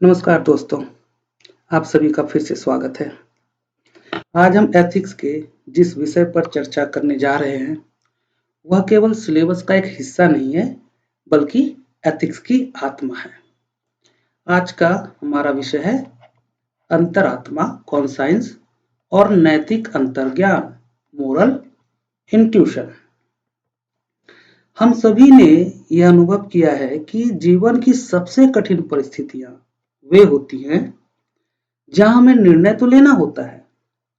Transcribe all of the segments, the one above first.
नमस्कार दोस्तों, आप सभी का फिर से स्वागत है। आज हम एथिक्स के जिस विषय पर चर्चा करने जा रहे हैं, वह केवल सिलेबस का एक हिस्सा नहीं है, बल्कि एथिक्स की आत्मा है। आज का हमारा विषय है अंतरात्मा, कॉन्साइंस और नैतिक अंतर्ज्ञान, मोरल इंट्यूशन। हम सभी ने यह अनुभव किया है कि जीवन की सबसे कठिन परिस्थितियां वे होती हैं जहां हमें निर्णय तो लेना होता है,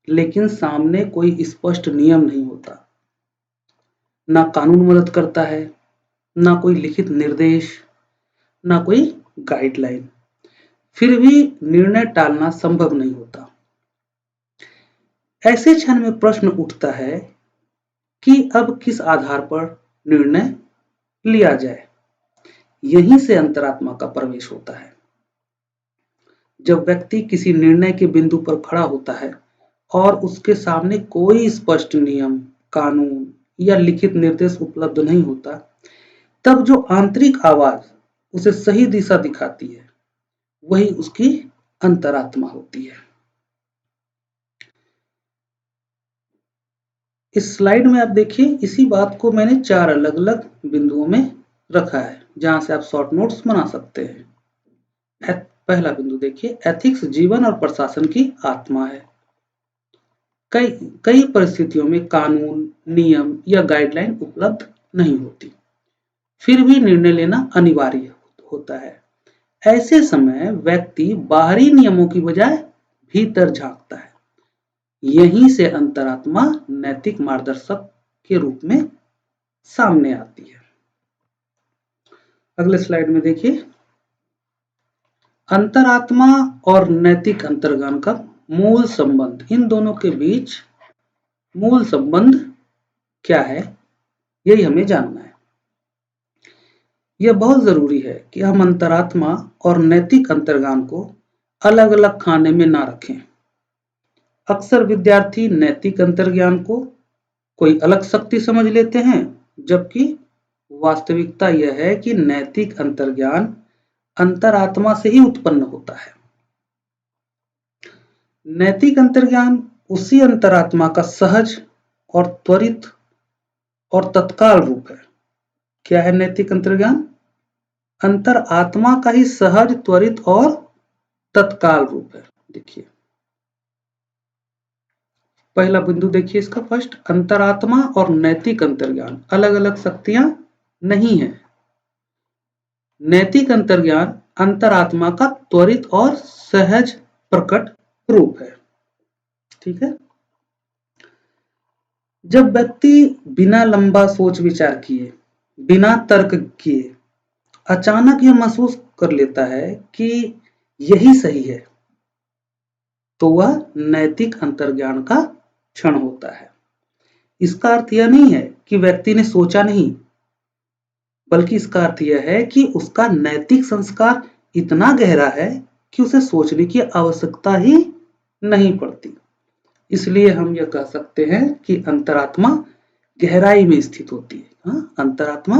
लेकिन सामने कोई स्पष्ट नियम नहीं होता। ना कानून मदद करता है, ना कोई लिखित निर्देश, ना कोई गाइडलाइन। फिर भी निर्णय टालना संभव नहीं होता। ऐसे क्षण में प्रश्न उठता है कि अब किस आधार पर निर्णय लिया जाए। यहीं से अंतरात्मा का प्रवेश होता है। जब व्यक्ति किसी निर्णय के बिंदु पर खड़ा होता है और उसके सामने कोई स्पष्ट नियम, कानून या लिखित निर्देश उपलब्ध नहीं होता, तब जो आंतरिक आवाज उसे सही दिशा दिखाती है, वही उसकी अंतरात्मा होती है। इस स्लाइड में आप देखिए, इसी बात को मैंने 4 अलग-अलग बिंदुओं में रखा है, जहां से आप शॉर्ट नोट्स बना सकते हैं। पहला बिंदु देखिए, एथिक्स जीवन और प्रशासन की आत्मा है। कई कई परिस्थितियों में कानून, नियम या गाइडलाइन उपलब्ध नहीं होती, फिर भी निर्णय लेना अनिवार्य होता है। ऐसे समय व्यक्ति बाहरी नियमों की बजाय भीतर झांकता है। यहीं से अंतरात्मा नैतिक मार्गदर्शक के रूप में सामने आती है। अगले स्लाइड में देखिए, अंतरात्मा और नैतिक अंतर्ज्ञान का मूल संबंध। इन दोनों के बीच मूल संबंध क्या है, यही हमें जानना है। यह बहुत जरूरी है कि हम अंतरात्मा और नैतिक अंतर्ज्ञान को अलग-अलग खाने में ना रखें। अक्सर विद्यार्थी नैतिक अंतर्ज्ञान को कोई अलग शक्ति समझ लेते हैं, जबकि वास्तविकता यह है कि नैतिक अंतर्ज्ञान अंतरात्मा से ही उत्पन्न होता है। नैतिक अंतर्ज्ञान उसी अंतरात्मा का सहज और त्वरित और तत्काल रूप है। क्या है नैतिक अंतर्ज्ञान? अंतरात्मा का ही सहज, त्वरित और तत्काल रूप है। देखिए, पहला बिंदु देखिए इसका फर्स्ट, अंतरात्मा और नैतिक अंतर्ज्ञान अलग-अलग शक्तियां नहीं है। नैतिक अंतर्ज्ञान अंतरात्मा का त्वरित और सहज प्रकट रूप है। ठीक है। जब व्यक्ति बिना लंबा सोच विचार किए, बिना तर्क किए अचानक यह महसूस कर लेता है कि यही सही है, तो वह नैतिक अंतर्ज्ञान का क्षण होता है। इसका अर्थ यह नहीं है कि व्यक्ति ने सोचा नहीं, बल्कि इसका अर्थ यह है कि उसका नैतिक संस्कार इतना गहरा है कि उसे सोचने की आवश्यकता ही नहीं पड़ती। इसलिए हम यह कह सकते हैं कि अंतरात्मा गहराई में स्थित होती है। हाँ, अंतरात्मा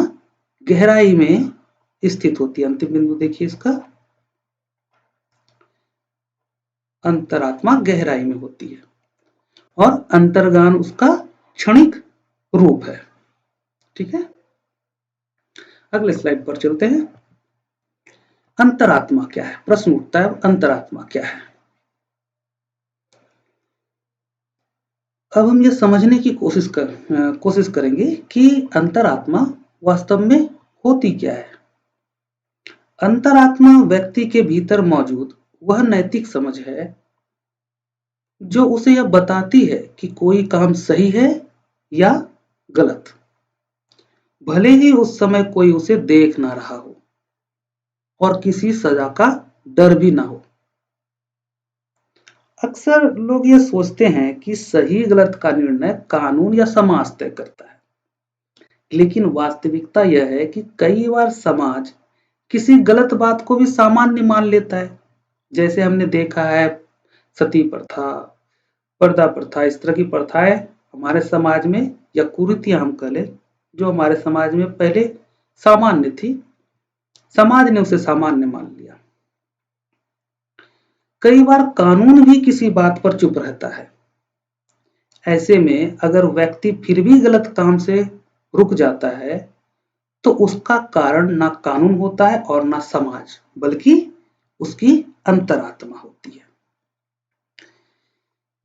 गहराई में स्थित होती है। अंतिम बिंदु देखिए इसका, अंतरात्मा गहराई में होती है और अंतर्ज्ञान उसका क्षणिक रूप है। ठीक है। अगले स्लाइड पर चलते हैं। अंतरात्मा क्या है? प्रश्न उठता है, अंतरात्मा क्या है? अब हम यह समझने की कोशिश करेंगे कि अंतरात्मा वास्तव में होती क्या है। अंतरात्मा व्यक्ति के भीतर मौजूद वह नैतिक समझ है जो उसे यह बताती है कि कोई काम सही है या गलत, भले ही उस समय कोई उसे देख ना रहा हो और किसी सजा का डर भी ना हो। अक्सर लोग ये सोचते हैं कि सही गलत का निर्णय कानून या समाज तय करता है, लेकिन वास्तविकता यह है कि कई बार समाज किसी गलत बात को भी सामान्य मान लेता है। जैसे हमने देखा है सती प्रथा, पर्दा प्रथा, इस तरह की प्रथाएं हमारे समाज में, या कुरीतियां हम कह लें, जो हमारे समाज में पहले सामान्य थी, समाज ने उसे सामान्य मान लिया। कई बार कानून भी किसी बात पर चुप रहता है। ऐसे में अगर व्यक्ति फिर भी गलत काम से रुक जाता है तो उसका कारण ना कानून होता है और ना समाज, बल्कि उसकी अंतरात्मा होती है।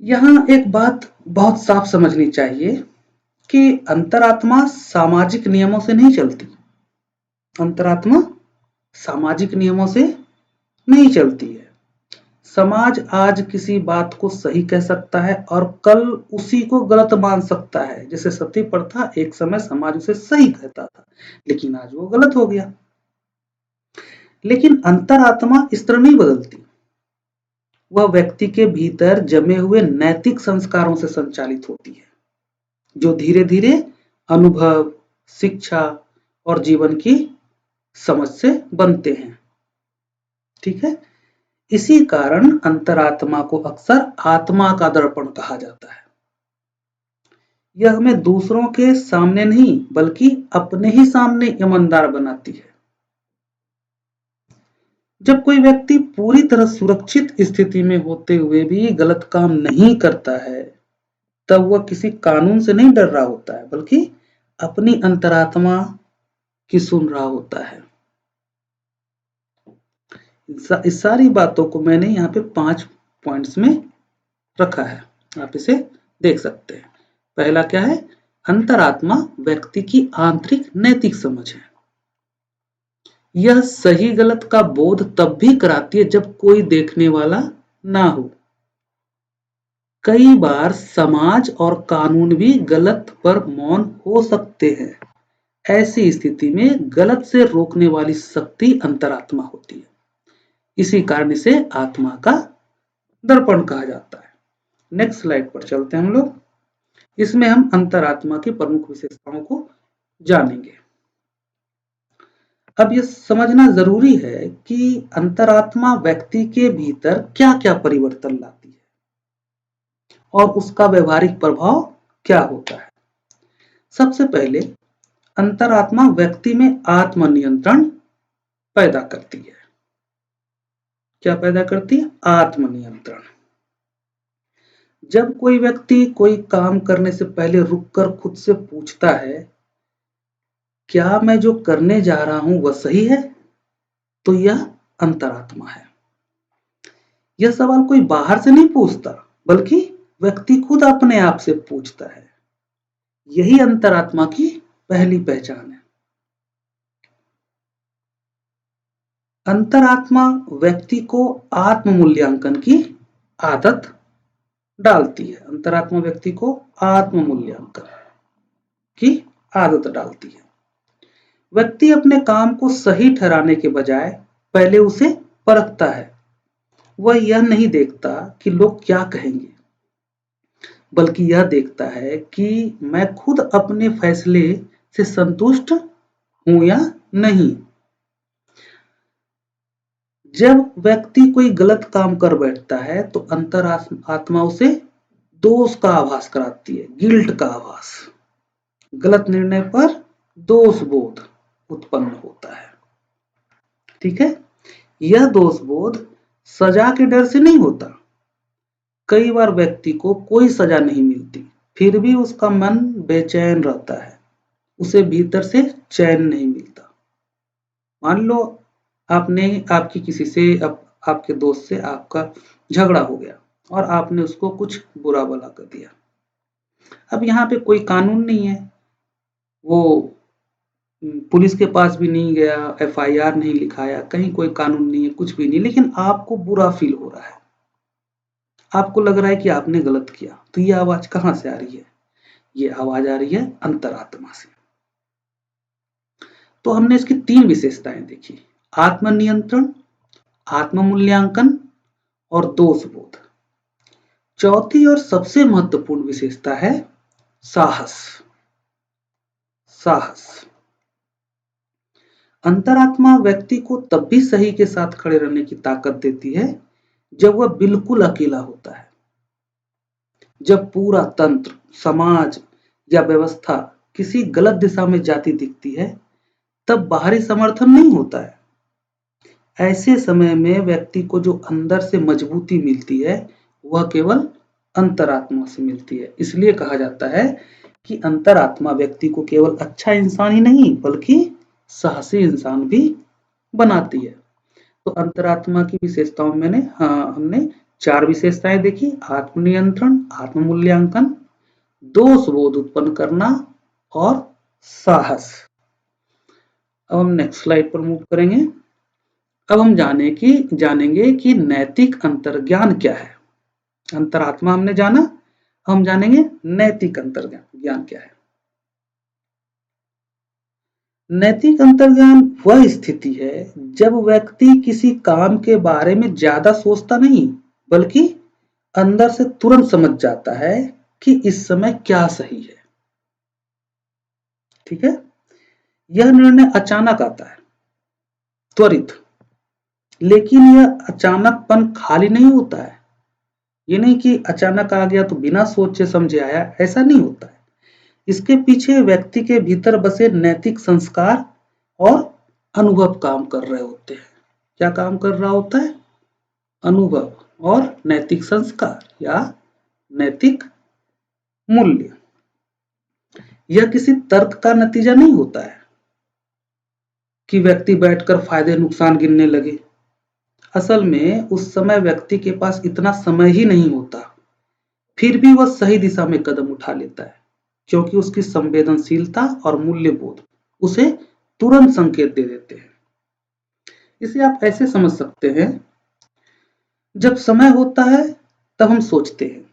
यहाँ एक बात बहुत साफ समझनी चाहिए कि अंतरात्मा सामाजिक नियमों से नहीं चलती। अंतरात्मा सामाजिक नियमों से नहीं चलती है। समाज आज किसी बात को सही कह सकता है और कल उसी को गलत मान सकता है। जैसे सती प्रथा, एक समय समाज उसे सही कहता था, लेकिन आज वो गलत हो गया। लेकिन अंतरात्मा इस तरह नहीं बदलती। वह व्यक्ति के भीतर जमे हुए नैतिक संस्कारों से संचालित होती है, जो धीरे धीरे अनुभव, शिक्षा और जीवन की समझ से बनते हैं। ठीक है, इसी कारण अंतरात्मा को अक्सर आत्मा का दर्पण कहा जाता है। यह हमें दूसरों के सामने नहीं, बल्कि अपने ही सामने ईमानदार बनाती है। जब कोई व्यक्ति पूरी तरह सुरक्षित स्थिति में होते हुए भी गलत काम नहीं करता है, तब वह किसी कानून से नहीं डर रहा होता है, बल्कि अपनी अंतरात्मा की सुन रहा होता है। इस सारी बातों को मैंने यहाँ पे 5 पॉइंट्स में रखा है, आप इसे देख सकते हैं। पहला क्या है? अंतरात्मा व्यक्ति की आंतरिक नैतिक समझ है। यह सही गलत का बोध तब भी कराती है जब कोई देखने वाला ना हो। कई बार समाज और कानून भी गलत पर मौन हो सकते हैं। ऐसी स्थिति में गलत से रोकने वाली शक्ति अंतरात्मा होती है। इसी कारण इसे आत्मा का दर्पण कहा जाता है। नेक्स्ट स्लाइड पर चलते हैं हम लोग। इसमें हम अंतरात्मा की प्रमुख विशेषताओं को जानेंगे। अब यह समझना जरूरी है कि अंतरात्मा व्यक्ति के भीतर क्या-क्या परिवर्तन लाती है और उसका व्यवहारिक प्रभाव क्या होता है। सबसे पहले अंतरात्मा व्यक्ति में आत्मनियंत्रण पैदा करती है। क्या पैदा करती है? आत्मनियंत्रण। जब कोई व्यक्ति कोई काम करने से पहले रुककर खुद से पूछता है, क्या मैं जो करने जा रहा हूं वह सही है, तो यह अंतरात्मा है। यह सवाल कोई बाहर से नहीं पूछता, बल्कि व्यक्ति खुद अपने आप से पूछता है। यही अंतरात्मा की पहली पहचान है। अंतरात्मा व्यक्ति को आत्म मूल्यांकन की आदत डालती है। अंतरात्मा व्यक्ति को आत्म मूल्यांकन की आदत डालती है। व्यक्ति अपने काम को सही ठहराने के बजाय पहले उसे परखता है। वह यह नहीं देखता कि लोग क्या कहेंगे, बल्कि यह देखता है कि मैं खुद अपने फैसले से संतुष्ट हूं या नहीं। जब व्यक्ति कोई गलत काम कर बैठता है तो अंतरात्मा उसे दोष का आभास कराती है, गिल्ट का आभास। गलत निर्णय पर दोष बोध उत्पन्न होता है। ठीक है, यह दोष बोध सजा के डर से नहीं होता। कई बार व्यक्ति को कोई सजा नहीं मिलती, फिर भी उसका मन बेचैन रहता है, उसे भीतर से चैन नहीं मिलता। मान लो आपकी किसी से, आपके दोस्त से आपका झगड़ा हो गया और आपने उसको कुछ बुरा भला कर दिया। अब यहाँ पे कोई कानून नहीं है, वो पुलिस के पास भी नहीं गया, FIR नहीं लिखाया, कहीं कोई कानून नहीं है, कुछ भी नहीं, लेकिन आपको बुरा फील हो रहा है। आपको लग रहा है कि आपने गलत किया। तो ये आवाज कहाँ से आ रही है? ये आवाज आ रही है अंतरात्मा से। तो हमने इसकी 3 विशेषताएं देखी: आत्मनियंत्रण, आत्म मूल्यांकन और दोष बोध। चौथी और सबसे महत्वपूर्ण विशेषता है साहस। साहस। अंतरात्मा व्यक्ति को तब भी सही के साथ खड़े रहने की ताकत देती है जब वह बिल्कुल अकेला होता है। जब पूरा तंत्र, समाज या व्यवस्था किसी गलत दिशा में जाती दिखती है, तब बाहरी समर्थन नहीं होता है। ऐसे समय में व्यक्ति को जो अंदर से मजबूती मिलती है वह केवल अंतरात्मा से मिलती है। इसलिए कहा जाता है कि अंतरात्मा व्यक्ति को केवल अच्छा इंसान ही नहीं बल्कि साहसी इंसान भी बनाती है। तो अंतरात्मा की विशेषताओं में हमने 4 विशेषताएं देखी। आत्मनियंत्रण, आत्म मूल्यांकन, दोष बोध उत्पन्न करना और साहस। अब हम नेक्स्ट स्लाइड पर मूव करेंगे। अब हम जानेंगे कि नैतिक अंतर्ज्ञान क्या है। अंतरात्मा हमने जाना, हम जानेंगे नैतिक अंतर्ज्ञान क्या है। नैतिक अंतर्ज्ञान वह स्थिति है जब व्यक्ति किसी काम के बारे में ज्यादा सोचता नहीं बल्कि अंदर से तुरंत समझ जाता है कि इस समय क्या सही है। ठीक है, यह निर्णय अचानक आता है, त्वरित, लेकिन यह अचानकपन खाली नहीं होता है। ये नहीं कि अचानक आ गया तो बिना सोचे समझे आया, ऐसा नहीं होता है। इसके पीछे व्यक्ति के भीतर बसे नैतिक संस्कार और अनुभव काम कर रहे होते हैं। क्या काम कर रहा होता है? अनुभव और नैतिक संस्कार या नैतिक मूल्य। यह किसी तर्क का नतीजा नहीं होता है कि व्यक्ति बैठकर फायदे नुकसान गिनने लगे। असल में उस समय व्यक्ति के पास इतना समय ही नहीं होता, फिर भी वह सही दिशा में कदम उठा लेता है क्योंकि उसकी संवेदनशीलता और मूल्यबोध उसे तुरंत संकेत दे देते हैं। इसे आप ऐसे समझ सकते हैं, जब समय होता है तब हम सोचते हैं,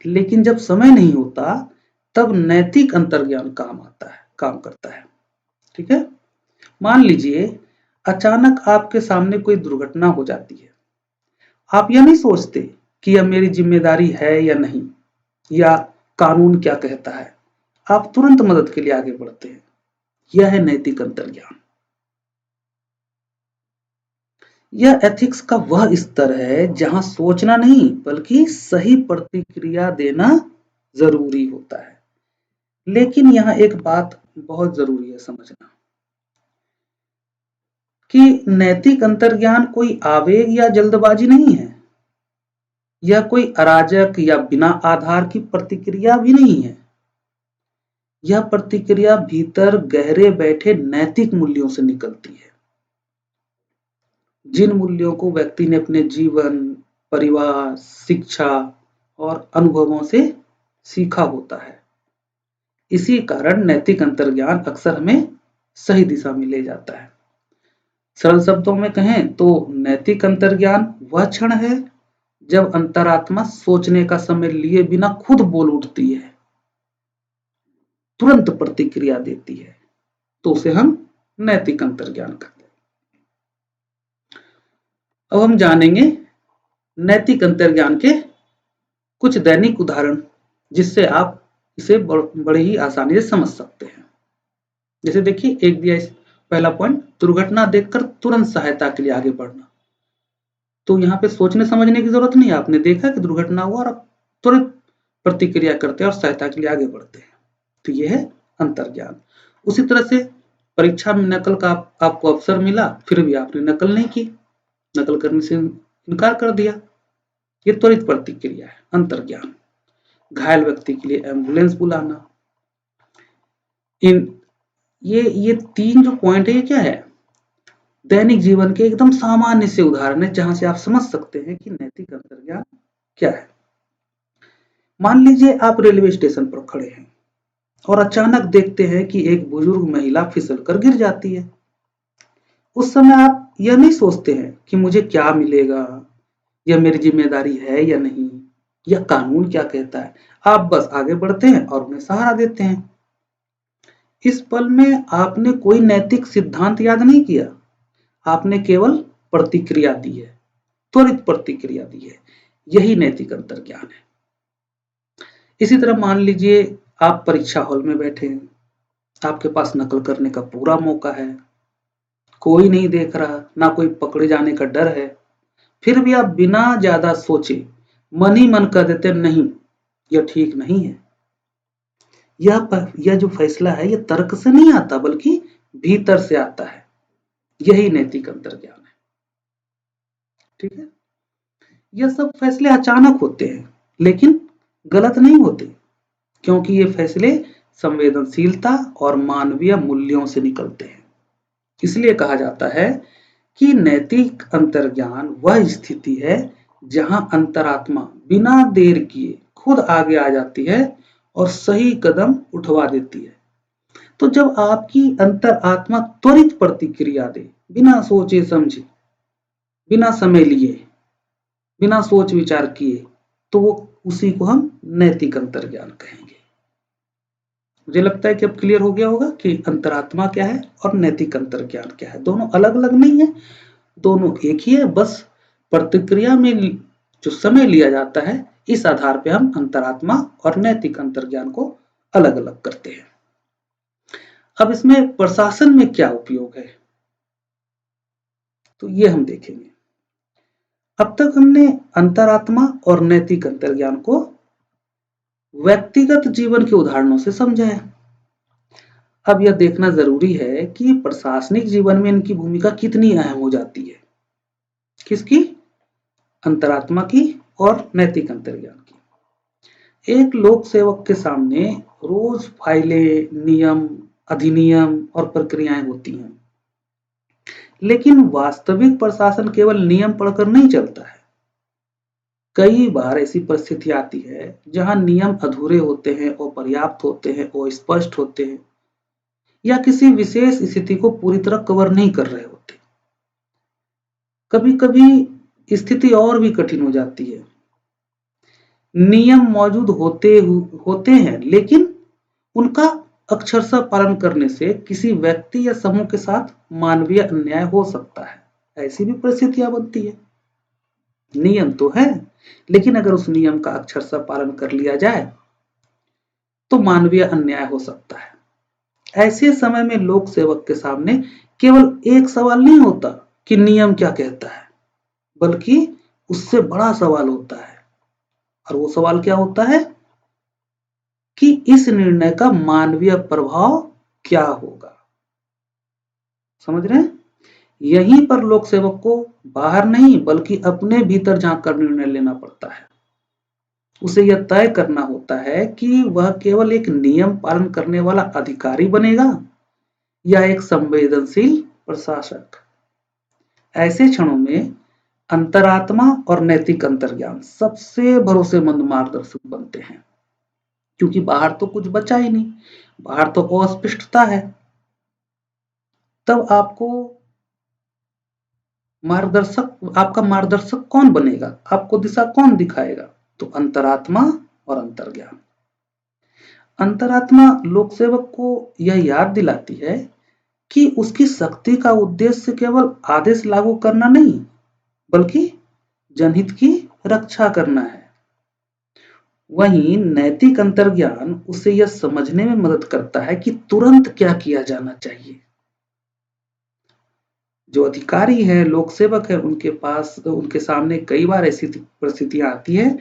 लेकिन जब समय नहीं होता तब नैतिक अंतर्ज्ञान काम करता है। ठीक है, मान लीजिए अचानक आपके सामने कोई दुर्घटना हो जाती है। आप यह नहीं सोचते कि यह मेरी जिम्मेदारी है या नहीं, या कानून क्या कहता है। आप तुरंत मदद के लिए आगे बढ़ते हैं। यह है नैतिक अंतर्ज्ञान। यह एथिक्स का वह स्तर है जहां सोचना नहीं बल्कि सही प्रतिक्रिया देना जरूरी होता है। लेकिन यहां एक बात बहुत जरूरी है समझना कि नैतिक अंतर्ज्ञान कोई आवेग या जल्दबाजी नहीं है। यह कोई अराजक या बिना आधार की प्रतिक्रिया भी नहीं है। यह प्रतिक्रिया भीतर गहरे बैठे नैतिक मूल्यों से निकलती है, जिन मूल्यों को व्यक्ति ने अपने जीवन, परिवार, शिक्षा और अनुभवों से सीखा होता है। इसी कारण नैतिक अंतर्ज्ञान अक्सर हमें सही दिशा में ले जाता है। सरल शब्दों में कहें तो नैतिक अंतर्ज्ञान वह क्षण है जब अंतरात्मा सोचने का समय लिए बिना खुद बोल उठती है, तुरंत प्रतिक्रिया देती है, तो उसे हम नैतिक अंतर्ज्ञान कहते हैं। अब हम जानेंगे नैतिक अंतर्ज्ञान के कुछ दैनिक उदाहरण, जिससे आप इसे बड़े ही आसानी से समझ सकते हैं। जैसे देखिए, एक दिया पहला पॉइंट, दुर्घटना देखकर तुरंत सहायता के लिए आगे बढ़ना। तो यहाँ पे सोचने समझने की जरूरत नहीं है, आपने देखा कि दुर्घटना हुआ और आप तुरंत प्रतिक्रिया करते हैं और सहायता के लिए आगे बढ़ते हैं। तो यह है अंतर्ज्ञान। उसी तरह से परीक्षा में नकल का आपको अवसर मिला, फिर भी आपने नकल नहीं की, नकल करने से इनकार कर दिया। ये त्वरित प्रतिक्रिया है, अंतर्ज्ञान। घायल व्यक्ति के लिए एम्बुलेंस बुलाना। ये 3 जो पॉइंट है, ये क्या है? दैनिक जीवन के एकदम सामान्य से उदाहरण है जहां से आप समझ सकते हैं कि नैतिक अंतर्ज्ञान क्या है। मान लीजिए आप रेलवे स्टेशन पर खड़े हैं और अचानक देखते हैं कि एक बुजुर्ग महिला फिसलकर गिर जाती है। उस समय आप यह नहीं सोचते हैं कि मुझे क्या मिलेगा, यह मेरी जिम्मेदारी है या नहीं, या कानून क्या कहता है। आप बस आगे बढ़ते हैं और उन्हें सहारा देते हैं। इस पल में आपने कोई नैतिक सिद्धांत याद नहीं किया, आपने केवल प्रतिक्रिया दी है, त्वरित प्रतिक्रिया दी है। यही नैतिक अंतर्ज्ञान है। इसी तरह मान लीजिए आप परीक्षा हॉल में बैठे हैं, आपके पास नकल करने का पूरा मौका है, कोई नहीं देख रहा, ना कोई पकड़े जाने का डर है, फिर भी आप बिना ज्यादा सोचे मन ही मन कर देते नहीं, यह ठीक नहीं है। यह जो फैसला है, यह तर्क से नहीं आता बल्कि भीतर से आता है। यही नैतिक अंतर्ज्ञान है। ठीक है। यह सब फैसले अचानक होते हैं लेकिन गलत नहीं होते, क्योंकि ये फैसले संवेदनशीलता और मानवीय मूल्यों से निकलते हैं। इसलिए कहा जाता है कि नैतिक अंतर्ज्ञान वह स्थिति है जहां अंतरात्मा बिना देर किए खुद आगे आ जाती है और सही कदम उठवा देती है। तो जब आपकी अंतरात्मा त्वरित प्रतिक्रिया दे, बिना सोचे समझे, बिना समय लिए, बिना सोच विचार किए, तो वो उसी को हम नैतिक अंतर्ज्ञान कहेंगे। मुझे लगता है कि अब क्लियर हो गया होगा कि अंतरात्मा क्या है और नैतिक अंतर्ज्ञान क्या है। दोनों अलग अलग नहीं है, दोनों एक ही है, बस प्रतिक्रिया में जो समय लिया जाता है इस आधार पे हम अंतरात्मा और नैतिक अंतर्ज्ञान को अलग अलग करते हैं। अब इसमें प्रशासन में क्या उपयोग है, तो ये हम देखेंगे। अब तक हमने अंतरात्मा और नैतिक अंतर्ज्ञान को व्यक्तिगत जीवन के उदाहरणों से समझा है। अब यह देखना जरूरी है कि प्रशासनिक जीवन में इनकी भूमिका कितनी अहम हो जाती है। किसकी? अंतरात्मा की और नैतिक अंतर्ज्ञान की। एक लोक सेवक के सामने रोज फाइलें, नियम, अधिनियम और प्रक्रियाएं होती हैं, लेकिन वास्तविक प्रशासन केवल नियम पढ़कर नहीं चलता है। कई बार ऐसी परिस्थिति आती है जहां नियम अधूरे होते हैं, अपर्याप्त होते हैं, अस्पष्ट होते हैं या किसी विशेष स्थिति को पूरी तरह कवर नहीं कर रहे होते। कभी-कभी स्थिति और भी कठिन हो जाती है। नियम मौजूद होते हैं, लेकिन उनका अक्षरशः पालन करने से किसी व्यक्ति या समूह के साथ मानवीय अन्याय हो सकता है। ऐसी भी परिस्थितियां बनती है। नियम तो है, लेकिन अगर उस नियम का अक्षरशः पालन कर लिया जाए तो मानवीय अन्याय हो सकता है। ऐसे समय में लोक सेवक के सामने केवल एक सवाल नहीं होता कि नियम क्या कहता है, बल्कि उससे बड़ा सवाल होता है। और वो सवाल क्या होता है कि इस निर्णय का मानवीय प्रभाव क्या होगा। समझ रहे हैं? यहीं पर लोक सेवक को बाहर नहीं बल्कि अपने भीतर झांक कर निर्णय लेना पड़ता है। उसे यह तय करना होता है कि वह केवल एक नियम पालन करने वाला अधिकारी बनेगा या एक संवेदनशील प्रशासक। ऐसे क्षणों में अंतरात्मा और नैतिक अंतर्ज्ञान सबसे भरोसेमंद मार्गदर्शक बनते हैं, क्योंकि बाहर तो कुछ बचा ही नहीं, बाहर तो अस्पष्टता है। तब आपका मार्गदर्शक कौन बनेगा, आपको दिशा कौन दिखाएगा? तो अंतरात्मा और अंतर्ज्ञान। अंतरात्मा लोक सेवक को यह याद दिलाती है कि उसकी शक्ति का उद्देश्य केवल आदेश लागू करना नहीं, बल्कि जनहित की रक्षा करना है। वहीं नैतिक अंतर्ज्ञान उसे यह समझने में मदद करता है कि तुरंत क्या किया जाना चाहिए। जो अधिकारी है, लोक सेवक है, उनके सामने कई बार ऐसी परिस्थितियां आती है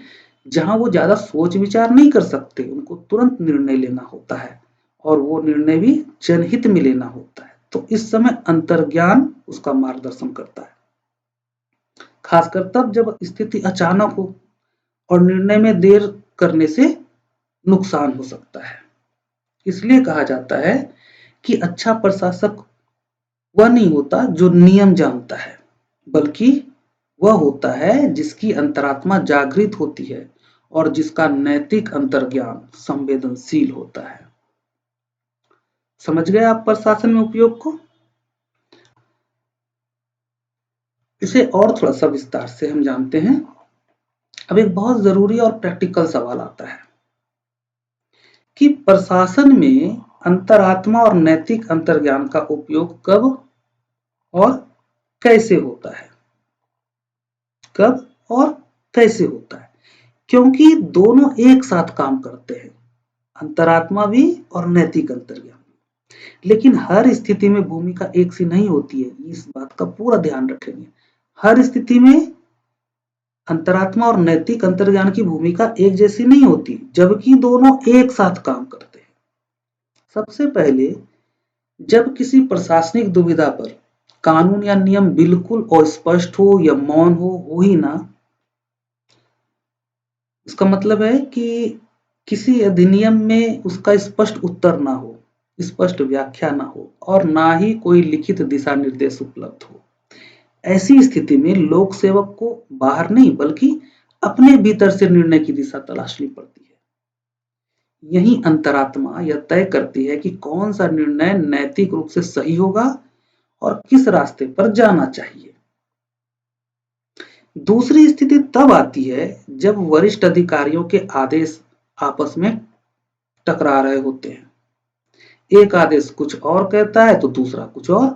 जहां वो ज्यादा सोच विचार नहीं कर सकते, उनको तुरंत निर्णय लेना होता है और वो निर्णय भी जनहित में लेना होता है। तो इस समय अंतर्ज्ञान उसका मार्गदर्शन करता है, खासकर तब जब स्थिति अचानक हो और निर्णय में देर करने से नुकसान हो सकता है। इसलिए कहा जाता है कि अच्छा प्रशासक वह नहीं होता जो नियम जानता है, बल्कि वह होता है जिसकी अंतरात्मा जागृत होती है और जिसका नैतिक अंतर्ज्ञान संवेदनशील होता है। समझ गए आप प्रशासन में उपयोग को? इसे और थोड़ा सा विस्तार से हम जानते हैं। अब एक बहुत जरूरी और प्रैक्टिकल सवाल आता है कि प्रशासन में अंतरात्मा और नैतिक अंतर्ज्ञान का उपयोग कब और कैसे होता है? कब और कैसे होता है? क्योंकि दोनों एक साथ काम करते हैं, अंतरात्मा भी और नैतिक अंतर्ज्ञान भी। लेकिन हर स्थिति में भूमिका एक सी नहीं होती है, इस बात का पूरा ध्यान रखेंगे। हर स्थिति में अंतरात्मा और नैतिक अंतर्ज्ञान की भूमिका एक जैसी नहीं होती, जबकि दोनों एक साथ काम करते हैं। सबसे पहले, जब किसी प्रशासनिक दुविधा पर कानून या नियम बिल्कुल अस्पष्ट हो या मौन हो ही ना। इसका मतलब है कि किसी अधिनियम में उसका स्पष्ट उत्तर ना हो, स्पष्ट व्याख्या ना हो और ना ही कोई लिखित दिशा निर्देश उपलब्ध हो। ऐसी स्थिति में लोक सेवक को बाहर नहीं बल्कि अपने भीतर से निर्णय की दिशा तलाशनी पड़ती है। यही अंतरात्मा यह तय करती है कि कौन सा निर्णय नैतिक रूप से सही होगा और किस रास्ते पर जाना चाहिए। दूसरी स्थिति तब आती है जब वरिष्ठ अधिकारियों के आदेश आपस में टकरा रहे होते हैं। एक आदेश कुछ और कहता है तो दूसरा कुछ और।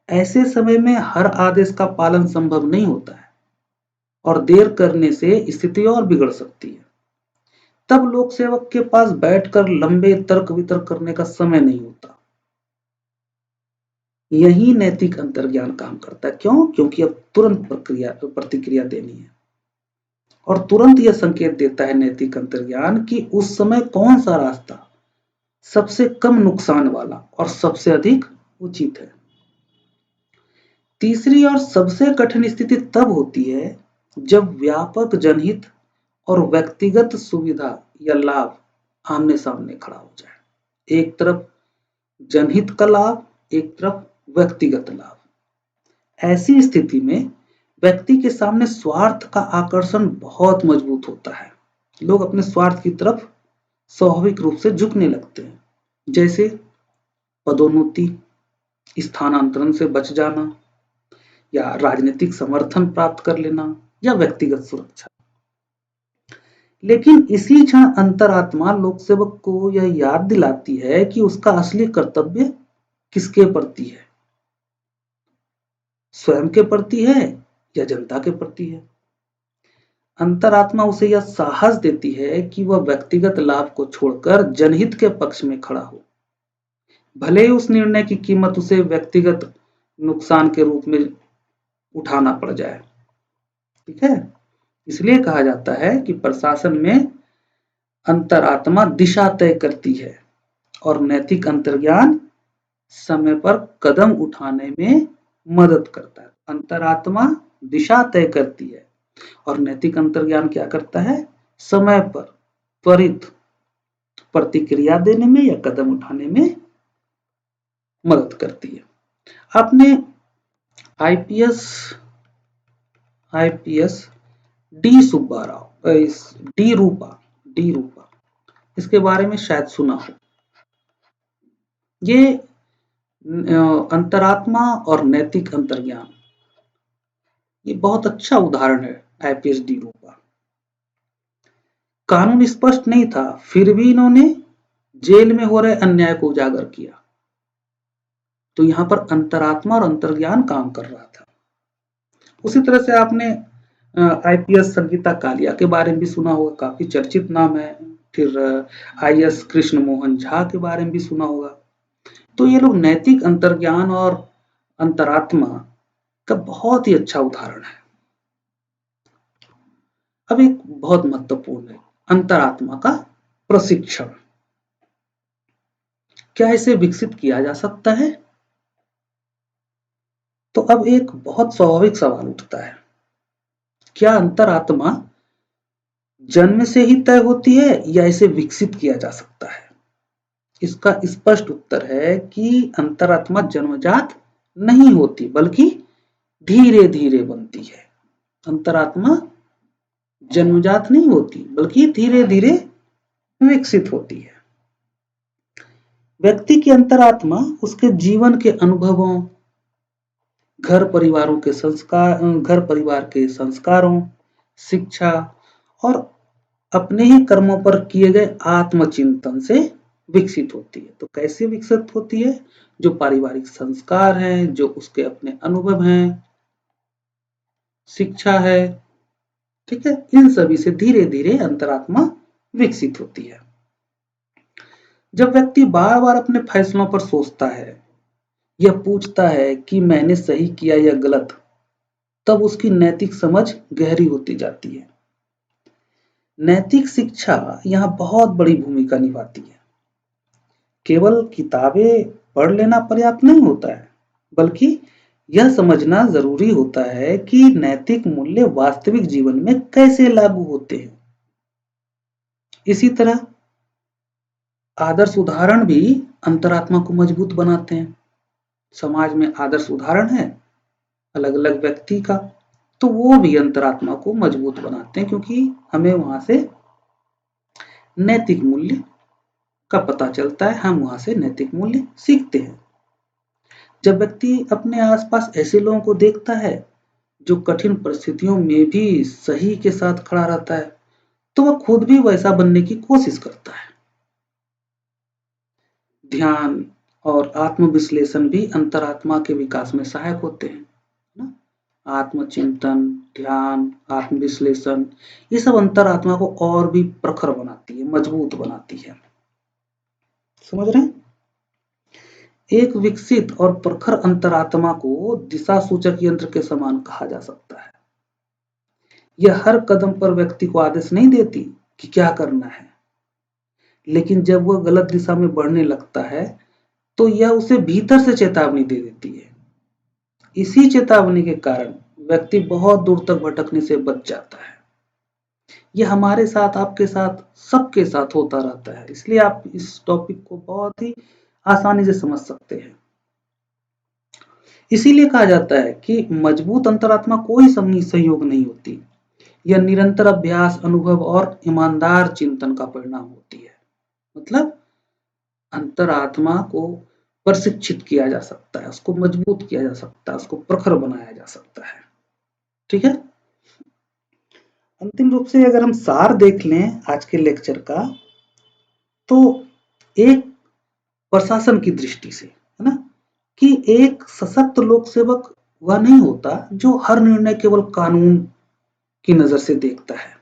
ऐसे समय में हर आदेश का पालन संभव नहीं होता है और देर करने से स्थिति और बिगड़ सकती है। तब लोक सेवक के पास बैठकर लंबे तर्क वितर्क करने का समय नहीं होता। यही नैतिक अंतर्ज्ञान काम करता है। क्यों? क्योंकि अब तुरंत प्रतिक्रिया देनी है और तुरंत यह संकेत देता है नैतिक अंतर्ज्ञान कि उस समय कौन सा रास्ता सबसे कम नुकसान वाला और सबसे अधिक उचित है। तीसरी और सबसे कठिन स्थिति तब होती है जब व्यापक जनहित और व्यक्तिगत सुविधा या लाभ आमने सामने खड़ा हो जाए। एक तरफ जनहित का लाभ, एक तरफ व्यक्तिगत लाभ। ऐसी स्थिति में व्यक्ति के सामने स्वार्थ का आकर्षण बहुत मजबूत होता है। लोग अपने स्वार्थ की तरफ स्वाभाविक रूप से झुकने लगते हैं, जैसे पदोन्नति, स्थानांतरण से बच जाना या राजनीतिक समर्थन प्राप्त कर लेना या व्यक्तिगत सुरक्षा। लेकिन इसी क्षण अंतरात्मा लोक सेवक को यह याद दिलाती है कि उसका असली कर्तव्य किसके प्रति है, स्वयं के प्रति है या जनता के प्रति है। अंतरात्मा उसे यह साहस देती है कि वह व्यक्तिगत लाभ को छोड़कर जनहित के पक्ष में खड़ा हो, भले ही उस निर्णय की कीमत उसे व्यक्तिगत नुकसान के रूप में उठाना पड़ जाए। ठीक है, इसलिए कहा जाता है कि प्रशासन में अंतरात्मा दिशा तय करती है और नैतिक अंतर्ज्ञान समय पर कदम उठाने में मदद करता है। अंतरात्मा दिशा तय करती है और नैतिक अंतर्ज्ञान क्या करता है? समय पर त्वरित प्रतिक्रिया देने में या कदम उठाने में मदद करती है। आपने आईपीएस डी सुब्बाराव, डी रूपा इसके बारे में शायद सुना हो। ये अंतरात्मा और नैतिक अंतर्ज्ञान, ये बहुत अच्छा उदाहरण है। आईपीएस डी रूपा, कानून स्पष्ट नहीं था, फिर भी इन्होंने जेल में हो रहे अन्याय को उजागर किया। तो यहां पर अंतरात्मा और अंतर्ज्ञान काम कर रहा था। उसी तरह से आपने आईपीएस संगीता कालिया के बारे में भी सुना होगा, काफी चर्चित नाम है। फिर आईएएस कृष्ण मोहन झा के बारे में भी सुना होगा। तो ये लोग नैतिक अंतर्ज्ञान और अंतरात्मा का बहुत ही अच्छा उदाहरण है। अब एक बहुत महत्वपूर्ण है, अंतरात्मा का प्रशिक्षण। क्या इसे विकसित किया जा सकता है? तो अब एक बहुत स्वाभाविक सवाल उठता है, क्या अंतरात्मा जन्म से ही तय होती है या इसे विकसित किया जा सकता है? इसका स्पष्ट उत्तर है कि अंतरात्मा जन्मजात नहीं होती बल्कि धीरे धीरे बनती है। अंतरात्मा जन्मजात नहीं होती बल्कि धीरे धीरे विकसित होती है। व्यक्ति की अंतरात्मा उसके जीवन के अनुभवों, घर परिवार के संस्कारों, शिक्षा और अपने ही कर्मों पर किए गए आत्मचिंतन से विकसित होती है। तो कैसे विकसित होती है? जो पारिवारिक संस्कार हैं, जो उसके अपने अनुभव हैं, शिक्षा है, ठीक है, इन सभी से धीरे धीरे अंतरात्मा विकसित होती है। जब व्यक्ति बार बार अपने फैसलों पर सोचता है, यह पूछता है कि मैंने सही किया या गलत, तब उसकी नैतिक समझ गहरी होती जाती है। नैतिक शिक्षा यहाँ बहुत बड़ी भूमिका निभाती है। केवल किताबें पढ़ लेना पर्याप्त नहीं होता है, बल्कि यह समझना जरूरी होता है कि नैतिक मूल्य वास्तविक जीवन में कैसे लागू होते हैं। इसी तरह आदर्श उदाहरण भी अंतरात्मा को मजबूत बनाते हैं। समाज में आदर्श उदाहरण है अलग अलग व्यक्ति का, तो वो भी अंतरात्मा को मजबूत बनाते हैं, क्योंकि हमें वहां से नैतिक मूल्य का पता चलता है, हम वहां से नैतिक मूल्य सीखते हैं। जब व्यक्ति अपने आसपास ऐसे लोगों को देखता है जो कठिन परिस्थितियों में भी सही के साथ खड़ा रहता है, तो वह खुद भी वैसा बनने की कोशिश करता है। ध्यान और आत्मविश्लेषण भी अंतरात्मा के विकास में सहायक होते हैं, ना? आत्मचिंतन, ध्यान, आत्मविश्लेषण, ये सब अंतरात्मा को और भी प्रखर बनाती है, मजबूत बनाती है। समझ रहे हैं? एक विकसित और प्रखर अंतरात्मा को दिशा सूचक यंत्र के समान कहा जा सकता है। यह हर कदम पर व्यक्ति को आदेश नहीं देती कि क्या करना है, लेकिन जब वह गलत दिशा में बढ़ने लगता है तो यह उसे भीतर से चेतावनी दे देती है। इसी चेतावनी के कारण व्यक्ति बहुत दूर तक भटकने से बच जाता है। यह हमारे साथ, आपके साथ, सबके साथ होता रहता है, इसलिए आप इस टॉपिक को बहुत ही आसानी से समझ सकते हैं। इसीलिए कहा जाता है कि मजबूत अंतरात्मा कोई संयोग नहीं होती, यह निरंतर अभ्यास, अनुभव और ईमानदार चिंतन का परिणाम होती है। मतलब अंतरात्मा को प्रशिक्षित किया जा सकता है, उसको मजबूत किया जा सकता है, उसको प्रखर बनाया जा सकता है। ठीक है? अंतिम रूप से अगर हम सार देख लें आज के लेक्चर का, तो एक प्रशासन की दृष्टि से, है ना, कि एक सशक्त लोक सेवक वह नहीं होता जो हर निर्णय केवल कानून की नजर से देखता है,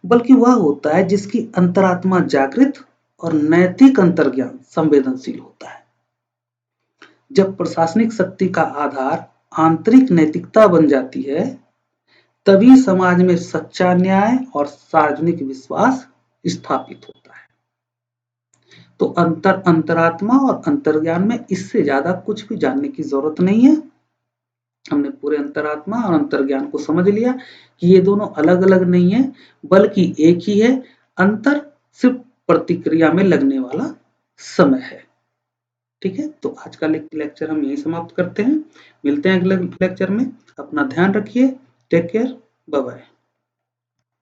बल्कि वह होता है जिसकी अंतरात्मा जागृत और नैतिक अंतर्ज्ञान संवेदनशील होता है। जब प्रशासनिक शक्ति का आधार आंतरिक नैतिकता बन जाती है, तभी समाज में सच्चा न्याय और सार्वजनिक विश्वास स्थापित होता है। तो अंतरात्मा और अंतर्ज्ञान में इससे ज्यादा कुछ भी जानने की जरूरत नहीं है। हमने पूरे अंतरात्मा और अंतर्ज्ञान को समझ लिया कि ये दोनों अलग अलग नहीं है, बल्कि एक ही है। अंतर सिर्फ प्रतिक्रिया में लगने वाला समय है। ठीक है, तो आज का लेक्चर हम यही समाप्त करते हैं। मिलते हैं अगले लेक्चर में। अपना ध्यान रखिए। Take care. Bye bye.